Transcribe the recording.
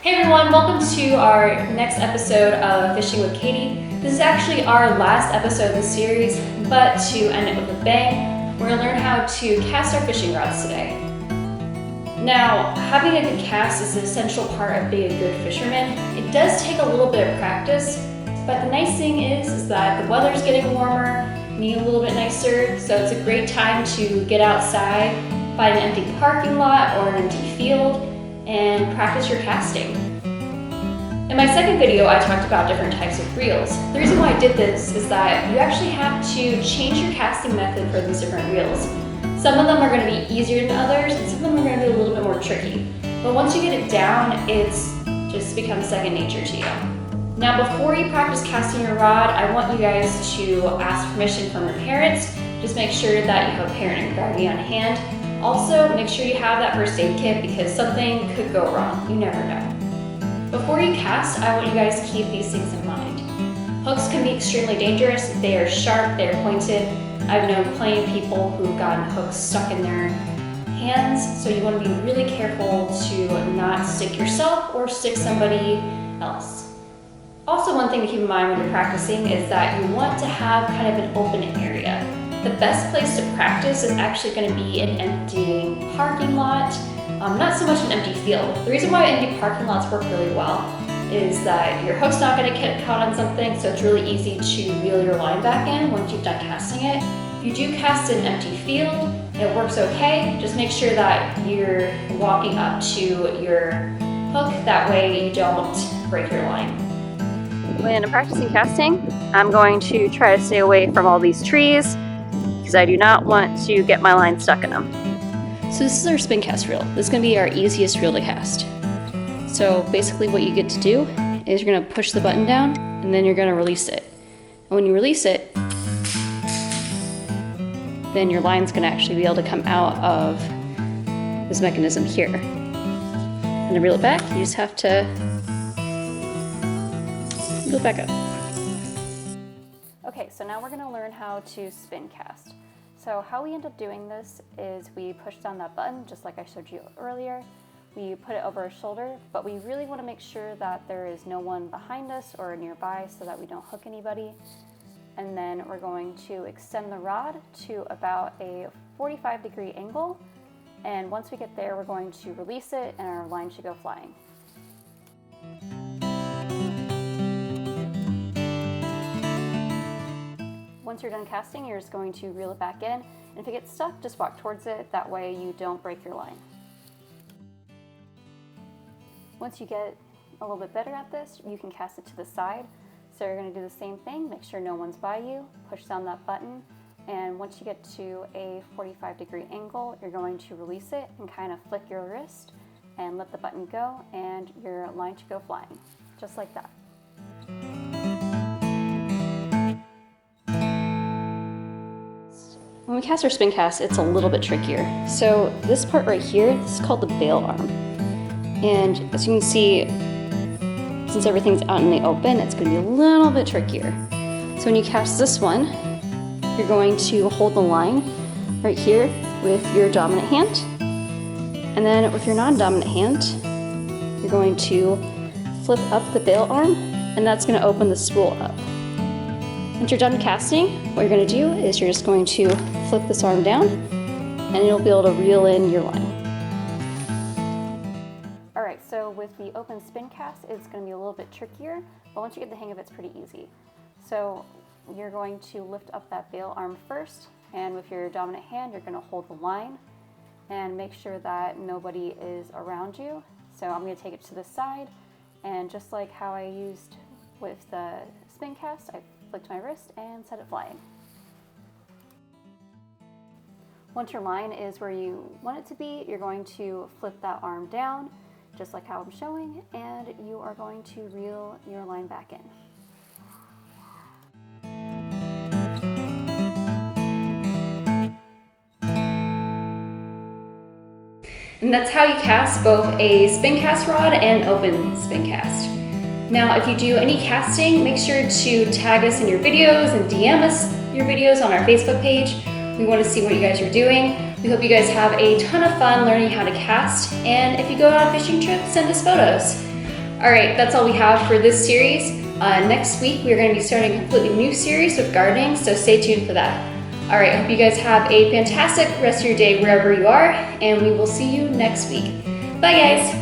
Hey everyone, welcome to our next episode of Fishing with Katie. This is actually our last episode of the series, but to end it with a bang, we're going to learn how to cast our fishing rods today. Now, having a good cast is an essential part of being a good fisherman. It does take a little bit of practice, but the nice thing is that the weather's getting warmer, need a little bit nicer, so it's a great time to get outside, find an empty parking lot or an empty field, and practice your casting. In my second video, I talked about different types of reels. The reason why I did this is that you actually have to change your casting method for these different reels. Some of them are going to be easier than others, and some of them are going to be a little bit more tricky. But once you get it down, it's just becomes second nature to you. Now, before you practice casting your rod, I want you guys to ask permission from your parents. Just make sure that you have a parent and guardian on hand. Also, make sure you have that first aid kit because something could go wrong. You never know. Before you cast, I want you guys to keep these things in mind. Hooks can be extremely dangerous. They are sharp, they are pointed. I've known plenty of people who've gotten hooks stuck in their hands, so you want to be really careful to not stick yourself or stick somebody else. Also, one thing to keep in mind when you're practicing is that you want to have kind of an open area. The best place to practice is actually going to be an empty parking lot, not so much an empty field. The reason why empty parking lots work really well is that your hook's not going to get caught on something, so it's really easy to reel your line back in once you've done casting it. If you do cast an empty field, it works okay. Just make sure that you're walking up to your hook, that way you don't break your line. When I'm practicing casting, I'm going to try to stay away from all these trees because I do not want to get my line stuck in them. So this is our spin cast reel. This is going to be our easiest reel to cast. So basically what you get to do is you're going to push the button down and then you're going to release it. And when you release it, then your line's going to actually be able to come out of this mechanism here. And to reel it back, you just have to reel it back up. Okay, so now we're going to learn how to spin cast. So how we end up doing this is we push down that button, just like I showed you earlier. We put it over our shoulder, but we really want to make sure that there is no one behind us or nearby so that we don't hook anybody. And then we're going to extend the rod to about a 45-degree angle. And once we get there, we're going to release it and our line should go flying. Once you're done casting, you're just going to reel it back in. And if it gets stuck, just walk towards it. That way you don't break your line. Once you get a little bit better at this, you can cast it to the side. So you're going to do the same thing. Make sure no one's by you. Push down that button. And once you get to a 45-degree angle, you're going to release it and kind of flick your wrist and let the button go. And your line should go flying, just like that. When we cast our spin cast, it's a little bit trickier. So this part right here, this is called the bail arm. And as you can see, since everything's out in the open, it's going to be a little bit trickier. So when you cast this one, you're going to hold the line right here with your dominant hand. And then with your non-dominant hand, you're going to flip up the bail arm, and that's going to open the spool up. Once you're done casting, what you're going to do is you're just going to flip this arm down and you'll be able to reel in your line. Alright, so with the open spin cast, it's going to be a little bit trickier, but once you get the hang of it, it's pretty easy. So you're going to lift up that bail arm first, and with your dominant hand, you're going to hold the line and make sure that nobody is around you. So I'm going to take it to the side, and just like how I used with the spin cast, I flicked my wrist and set it flying. Once your line is where you want it to be, you're going to flip that arm down, just like how I'm showing, and you are going to reel your line back in. And that's how you cast both a spin cast rod and open spin cast. Now, if you do any casting, make sure to tag us in your videos and DM us your videos on our Facebook page. We want to see what you guys are doing. We hope you guys have a ton of fun learning how to cast, and if you go on a fishing trip, send us photos. All right, that's all we have for this series. Next week, we're going to be starting a completely new series with gardening, so stay tuned for that. All right, I hope you guys have a fantastic rest of your day wherever you are, and we will see you next week. Bye, guys.